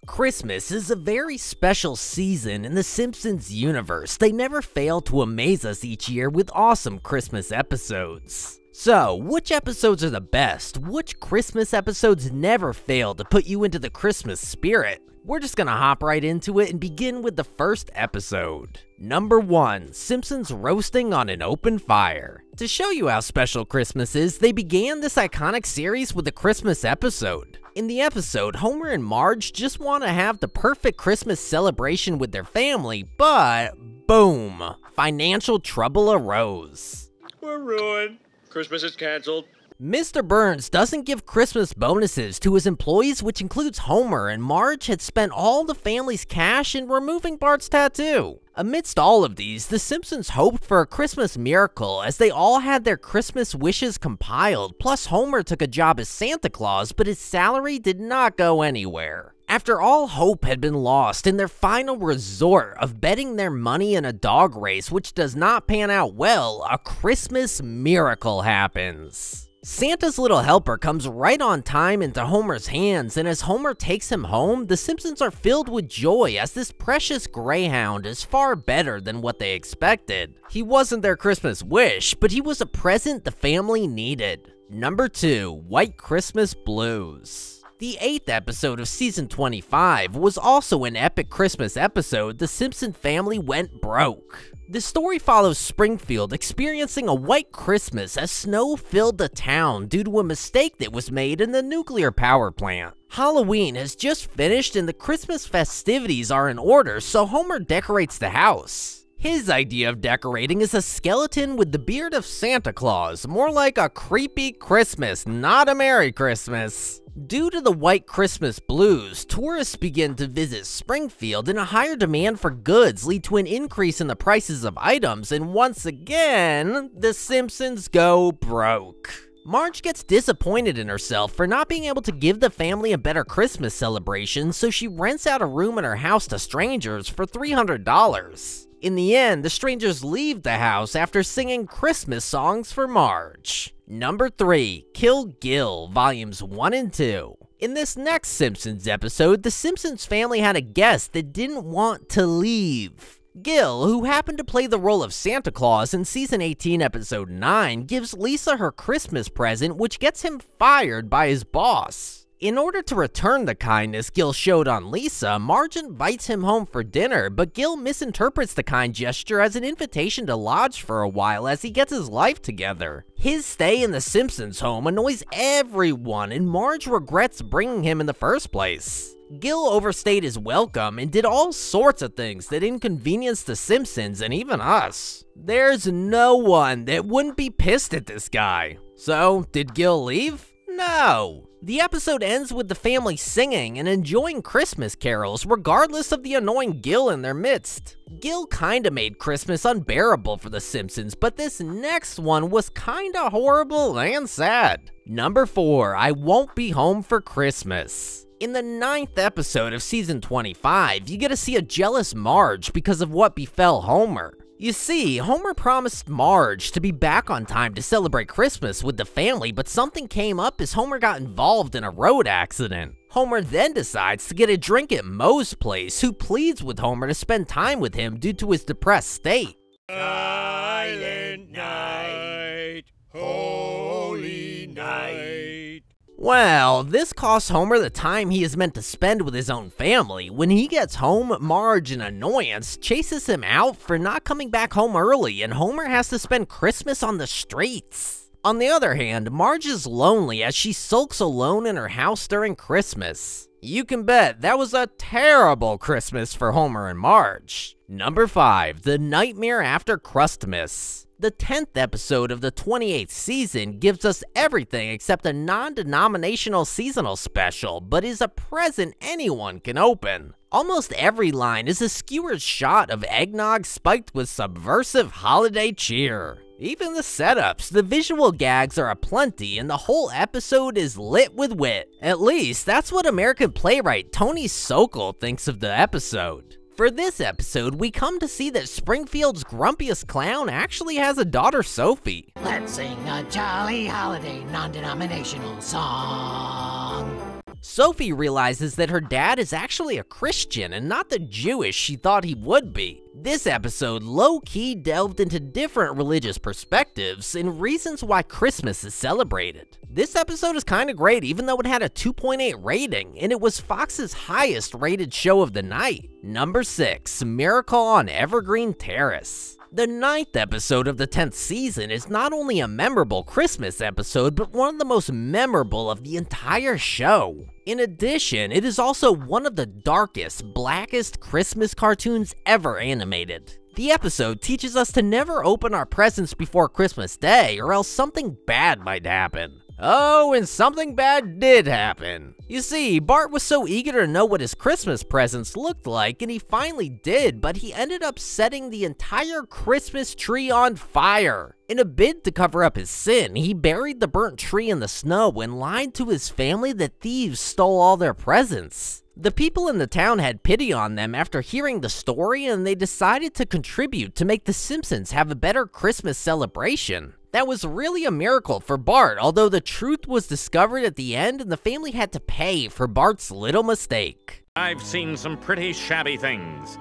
Christmas is a very special season in the Simpsons universe. They never fail to amaze us each year with awesome Christmas episodes. So, which episodes are the best? Which Christmas episodes never fail to put you into the Christmas spirit? We're just gonna hop right into it and begin with the first episode. Number 1, Simpsons roasting on an open fire. To show you how special Christmas is, they began this iconic series with a Christmas episode. In the episode, Homer and Marge just want to have the perfect Christmas celebration with their family, but boom, financial trouble arose. We're ruined. Christmas is canceled. Mr. Burns doesn't give Christmas bonuses to his employees, which includes Homer, and Marge had spent all the family's cash in removing Bart's tattoo. Amidst all of these, the Simpsons hoped for a Christmas miracle as they all had their Christmas wishes compiled, plus Homer took a job as Santa Claus, but his salary did not go anywhere. After all hope had been lost in their final resort of betting their money in a dog race which does not pan out well, a Christmas miracle happens. Santa's little helper comes right on time into Homer's hands, and as Homer takes him home, the Simpsons are filled with joy as this precious greyhound is far better than what they expected. He wasn't their Christmas wish, but he was a present the family needed. Number 2, White Christmas Blues. The 8th episode of season 25 was also an epic Christmas episode. The Simpson family went broke. The story follows Springfield experiencing a white Christmas as snow filled the town due to a mistake that was made in the nuclear power plant. Halloween has just finished and the Christmas festivities are in order, so Homer decorates the house. His idea of decorating is a skeleton with the beard of Santa Claus, more like a creepy Christmas, not a Merry Christmas. Due to the White Christmas blues, tourists begin to visit Springfield and a higher demand for goods lead to an increase in the prices of items, and once again, the Simpsons go broke. Marge gets disappointed in herself for not being able to give the family a better Christmas celebration, so she rents out a room in her house to strangers for $300. In the end, the strangers leave the house after singing Christmas songs for Marge. Number 3, Kill Gil, Volumes 1 and 2. In this next Simpsons episode, the Simpsons family had a guest that didn't want to leave. Gil, who happened to play the role of Santa Claus in Season 18, Episode 9, gives Lisa her Christmas present, which gets him fired by his boss. In order to return the kindness Gil showed on Lisa, Marge invites him home for dinner, but Gil misinterprets the kind gesture as an invitation to lodge for a while as he gets his life together. His stay in the Simpsons home annoys everyone, and Marge regrets bringing him in the first place. Gil overstayed his welcome and did all sorts of things that inconvenienced the Simpsons and even us. There's no one that wouldn't be pissed at this guy. So, did Gil leave? No. The episode ends with the family singing and enjoying Christmas carols regardless of the annoying Gil in their midst. Gil kinda made Christmas unbearable for the Simpsons, but this next one was kinda horrible and sad. Number 4, I Won't Be Home for Christmas. In the 9th episode of season 25, you get to see a jealous Marge because of what befell Homer. You see, Homer promised Marge to be back on time to celebrate Christmas with the family, but something came up as Homer got involved in a road accident. Homer then decides to get a drink at Moe's place, who pleads with Homer to spend time with him due to his depressed state. Silent night, holy night. Well, this costs Homer the time he is meant to spend with his own family. When he gets home, Marge, in annoyance, chases him out for not coming back home early, and Homer has to spend Christmas on the streets. On the other hand, Marge is lonely as she sulks alone in her house during Christmas. You can bet that was a terrible Christmas for Homer and Marge. Number 5, The Nightmare After Christmas. The 10th episode of the 28th season gives us everything except a non-denominational seasonal special, but is a present anyone can open. Almost every line is a skewered shot of eggnog spiked with subversive holiday cheer. Even the setups, the visual gags are aplenty, and the whole episode is lit with wit. At least, that's what American playwright Tony Sokol thinks of the episode. For this episode, we come to see that Springfield's grumpiest clown actually has a daughter, Sophie. Let's sing a jolly holiday non-denominational song. Sophie realizes that her dad is actually a Christian and not the Jewish she thought he would be. This episode low-key delved into different religious perspectives and reasons why Christmas is celebrated. This episode is kinda great even though it had a 2.8 rating, and it was Fox's highest rated show of the night. Number 6, Miracle on Evergreen Terrace. The 9th episode of the 10th season is not only a memorable Christmas episode, but one of the most memorable of the entire show. In addition, it is also one of the darkest, blackest Christmas cartoons ever animated. The episode teaches us to never open our presents before Christmas Day, or else something bad might happen. Oh, and something bad did happen. You see, Bart was so eager to know what his Christmas presents looked like, and he finally did, but he ended up setting the entire Christmas tree on fire. In a bid to cover up his sin, he buried the burnt tree in the snow and lied to his family that thieves stole all their presents. The people in the town had pity on them after hearing the story, and they decided to contribute to make the Simpsons have a better Christmas celebration. That was really a miracle for Bart, although the truth was discovered at the end and the family had to pay for Bart's little mistake. I've seen some pretty shabby things,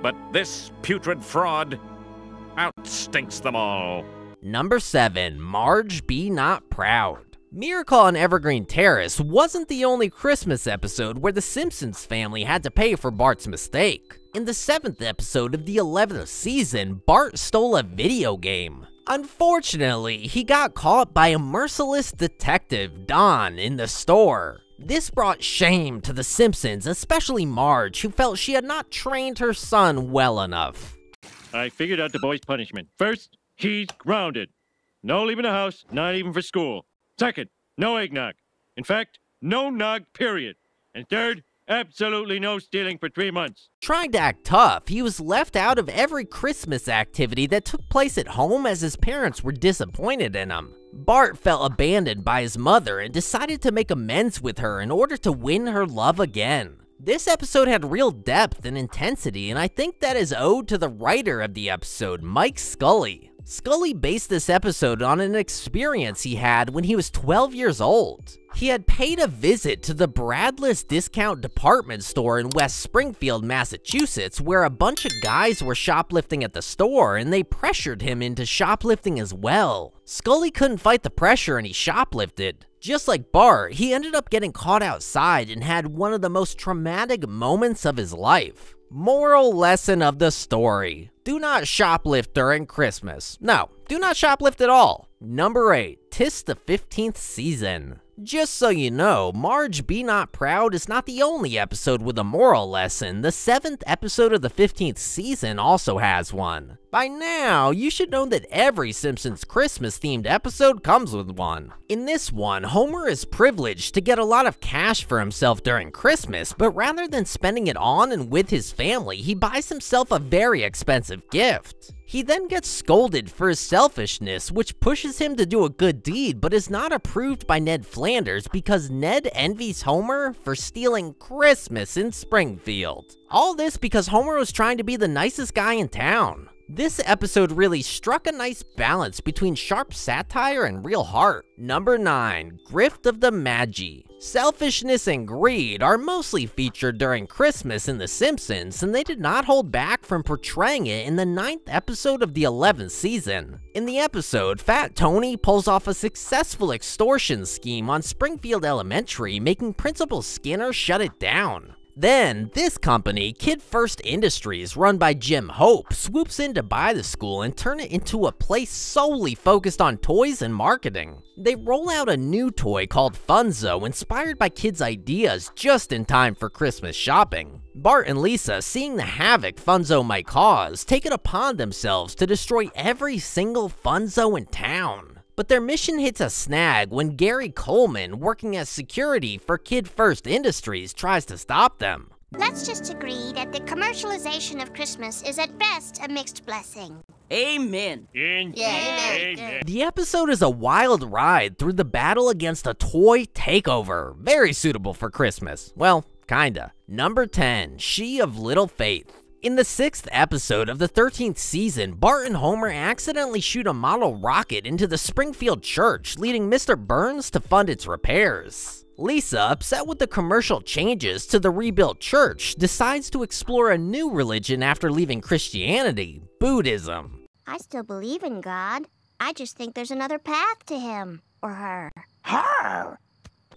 but this putrid fraud outstinks them all. Number 7, Marge Be Not Proud. Miracle on Evergreen Terrace wasn't the only Christmas episode where the Simpsons family had to pay for Bart's mistake. In the 7th episode of the 11th season, Bart stole a video game. Unfortunately, he got caught by a merciless detective, Don, in the store. This brought shame to the Simpsons, especially Marge, who felt she had not trained her son well enough. I figured out the boy's punishment. First, he's grounded. No leaving the house, not even for school. Second, no eggnog. In fact, no nog, period. And third, absolutely no stealing for 3 months. Trying to act tough, he was left out of every Christmas activity that took place at home as his parents were disappointed in him. Bart felt abandoned by his mother and decided to make amends with her in order to win her love again. This episode had real depth and intensity, and I think that is owed to the writer of the episode, Mike Scully. Scully based this episode on an experience he had when he was 12 years old. He had paid a visit to the Bradley's discount department store in West Springfield, Massachusetts, where a bunch of guys were shoplifting at the store, and they pressured him into shoplifting as well. Scully couldn't fight the pressure and he shoplifted. Just like Bart, he ended up getting caught outside and had one of the most traumatic moments of his life. Moral lesson of the story: do not shoplift during Christmas. No, do not shoplift at all. Number 8, 'Tis the 15th Season. Just so you know, Marge Be Not Proud is not the only episode with a moral lesson. The 7th episode of the 15th season also has one. By now, you should know that every Simpsons Christmas themed episode comes with one. In this one, Homer is privileged to get a lot of cash for himself during Christmas, but rather than spending it on and with his family, he buys himself a very expensive gift. He then gets scolded for his selfishness, which pushes him to do a good deed, but is not approved by Ned Flanders because Ned envies Homer for stealing Christmas in Springfield. All this because Homer was trying to be the nicest guy in town. This episode really struck a nice balance between sharp satire and real heart. Number 9, Grift of the Magi. Selfishness and greed are mostly featured during Christmas in The Simpsons, and they did not hold back from portraying it in the 9th episode of the 11th season. In the episode, Fat Tony pulls off a successful extortion scheme on Springfield Elementary, making Principal Skinner shut it down. Then, this company, Kid First Industries, run by Jim Hope, swoops in to buy the school and turn it into a place solely focused on toys and marketing. They roll out a new toy called Funzo, inspired by kids' ideas just in time for Christmas shopping. Bart and Lisa, seeing the havoc Funzo might cause, take it upon themselves to destroy every single Funzo in town. But their mission hits a snag when Gary Coleman, working as security for Kid First Industries, tries to stop them. Let's just agree that the commercialization of Christmas is at best a mixed blessing. Amen. Amen. The episode is a wild ride through the battle against a toy takeover. Very suitable for Christmas. Well, kinda. Number 10, She of Little Faith. In the 6th episode of the 13th season, Bart and Homer accidentally shoot a model rocket into the Springfield church, leading Mr. Burns to fund its repairs. Lisa, upset with the commercial changes to the rebuilt church, decides to explore a new religion after leaving Christianity, Buddhism. I still believe in God. I just think there's another path to him or her.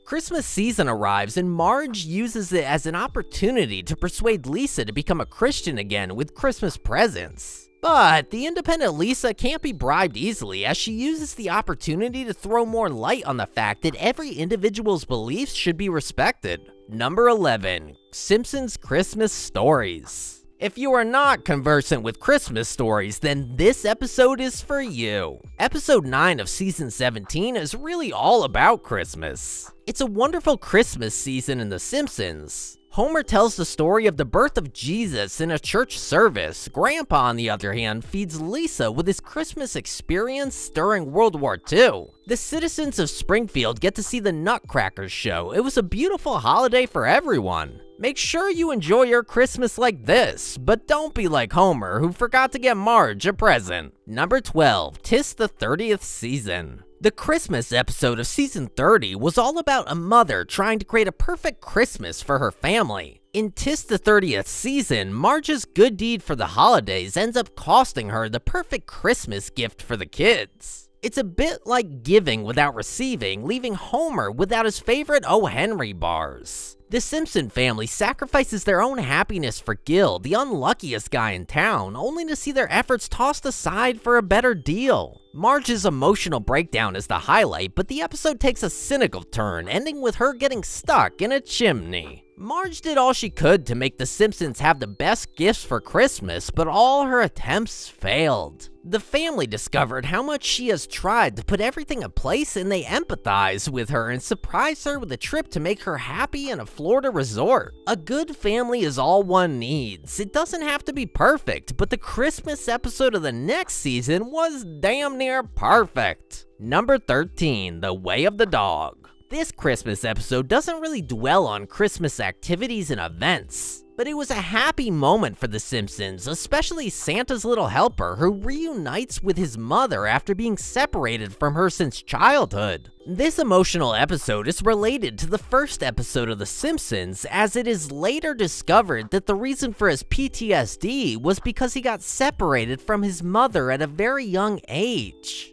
Christmas season arrives and Marge uses it as an opportunity to persuade Lisa to become a Christian again with Christmas presents. But the independent Lisa can't be bribed easily, as she uses the opportunity to throw more light on the fact that every individual's beliefs should be respected. Number 11. Simpsons Christmas Stories. If you are not conversant with Christmas stories, then this episode is for you. Episode 9 of Season 17 is really all about Christmas. It's a wonderful Christmas season in The Simpsons. Homer tells the story of the birth of Jesus in a church service. Grandpa, on the other hand, feeds Lisa with his Christmas experience during World War II. The citizens of Springfield get to see the Nutcracker show. It was a beautiful holiday for everyone. Make sure you enjoy your Christmas like this, but don't be like Homer, who forgot to get Marge a present. Number 12, 'Tis the 30th Season. The Christmas episode of Season 30 was all about a mother trying to create a perfect Christmas for her family. In 'Tis the 30th Season, Marge's good deed for the holidays ends up costing her the perfect Christmas gift for the kids. It's a bit like giving without receiving, leaving Homer without his favorite O. Henry bars. The Simpson family sacrifices their own happiness for Gil, the unluckiest guy in town, only to see their efforts tossed aside for a better deal. Marge's emotional breakdown is the highlight, but the episode takes a cynical turn, ending with her getting stuck in a chimney. Marge did all she could to make the Simpsons have the best gifts for Christmas, but all her attempts failed. The family discovered how much she has tried to put everything in place, and they empathize with her and surprise her with a trip to make her happy in a Florida resort. A good family is all one needs. It doesn't have to be perfect, but the Christmas episode of the next season was damn near perfect. Number 13, The Way of the Dog. This Christmas episode doesn't really dwell on Christmas activities and events, but it was a happy moment for The Simpsons, especially Santa's little helper, who reunites with his mother after being separated from her since childhood. This emotional episode is related to the first episode of The Simpsons, as it is later discovered that the reason for his PTSD was because he got separated from his mother at a very young age.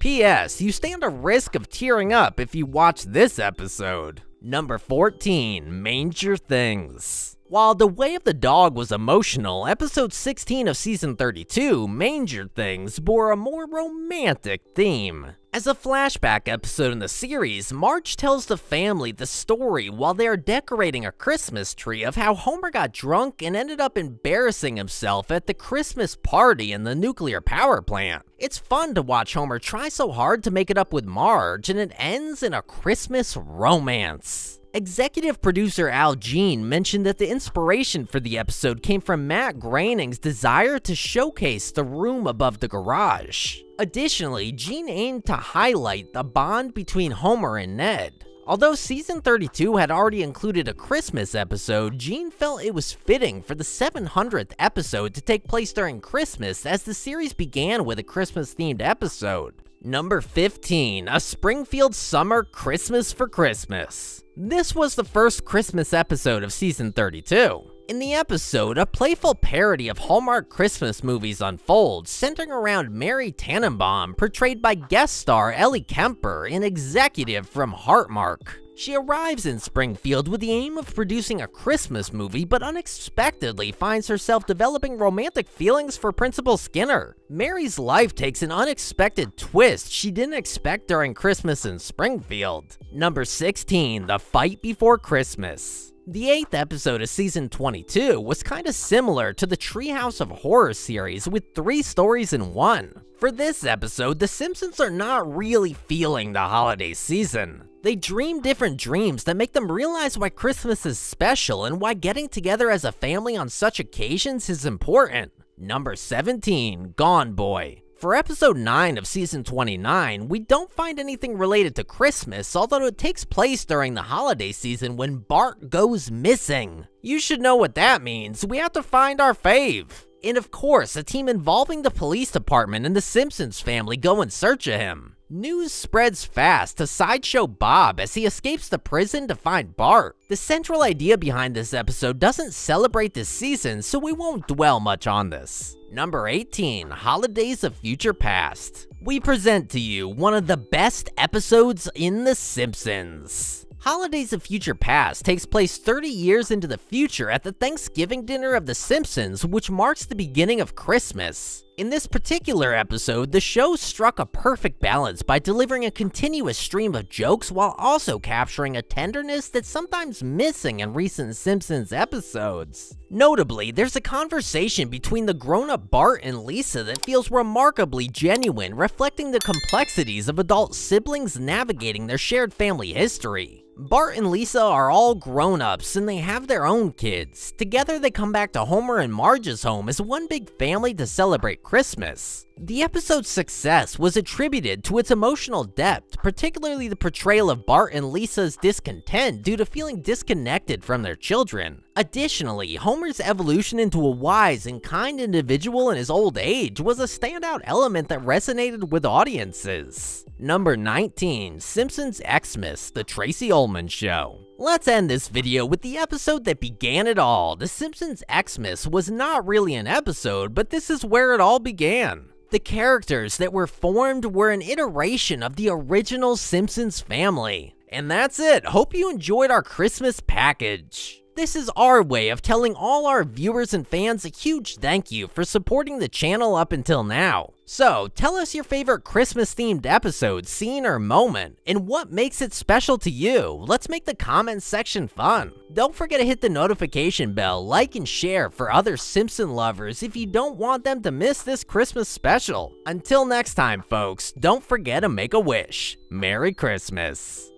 P.S. You stand a risk of tearing up if you watch this episode. Number 14, Manger Things. While The Way of the Dog was emotional, episode 16 of season 32, Manger Things, bore a more romantic theme. As a flashback episode in the series, Marge tells the family the story while they are decorating a Christmas tree of how Homer got drunk and ended up embarrassing himself at the Christmas party in the nuclear power plant. It's fun to watch Homer try so hard to make it up with Marge, and it ends in a Christmas romance. Executive producer Al Jean mentioned that the inspiration for the episode came from Matt Groening's desire to showcase the room above the garage. Additionally, Jean aimed to highlight the bond between Homer and Ned. Although season 32 had already included a Christmas episode, Jean felt it was fitting for the 700th episode to take place during Christmas, as the series began with a Christmas-themed episode. Number 15, A Springfield Summer Christmas for Christmas. This was the first Christmas episode of season 32. In the episode, a playful parody of Hallmark Christmas movies unfolds, centering around Mary Tannenbaum, portrayed by guest star Ellie Kemper, an executive from Heartmark. She arrives in Springfield with the aim of producing a Christmas movie, but unexpectedly finds herself developing romantic feelings for Principal Skinner. Mary's life takes an unexpected twist she didn't expect during Christmas in Springfield. Number 16, The Fight Before Christmas. The 8th episode of season 22 was kinda similar to the Treehouse of Horror series, with 3 stories in one. For this episode, the Simpsons are not really feeling the holiday season. They dream different dreams that make them realize why Christmas is special and why getting together as a family on such occasions is important. Number 17, Gone Boy. For episode 9 of season 29, we don't find anything related to Christmas, although it takes place during the holiday season when Bart goes missing. You should know what that means. We have to find our fave. And of course, a team involving the police department and the Simpsons family go in search of him. News spreads fast to Sideshow Bob as he escapes the prison to find Bart. The central idea behind this episode doesn't celebrate this season, so we won't dwell much on this. Number 18, Holidays of Future Past. We present to you one of the best episodes in The Simpsons. Holidays of Future Past takes place 30 years into the future at the Thanksgiving dinner of The Simpsons, which marks the beginning of Christmas. In this particular episode, the show struck a perfect balance by delivering a continuous stream of jokes while also capturing a tenderness that's sometimes missing in recent Simpsons episodes. Notably, there's a conversation between the grown-up Bart and Lisa that feels remarkably genuine, reflecting the complexities of adult siblings navigating their shared family history. Bart and Lisa are all grown-ups and they have their own kids. Together they come back to Homer and Marge's home as one big family to celebrate Christmas. The episode's success was attributed to its emotional depth, particularly the portrayal of Bart and Lisa's discontent due to feeling disconnected from their children. Additionally, Homer's evolution into a wise and kind individual in his old age was a standout element that resonated with audiences. Number 19, Simpsons Xmas, The Tracy Ullman Show. Let's end this video with the episode that began it all. The Simpsons Xmas was not really an episode, but this is where it all began. The characters that were formed were an iteration of the original Simpsons family. And that's it. Hope you enjoyed our Christmas package. This is our way of telling all our viewers and fans a huge thank you for supporting the channel up until now. So, tell us your favorite Christmas-themed episode, scene, or moment, and what makes it special to you. Let's make the comments section fun. Don't forget to hit the notification bell, like, and share for other Simpson lovers if you don't want them to miss this Christmas special. Until next time, folks, don't forget to make a wish. Merry Christmas.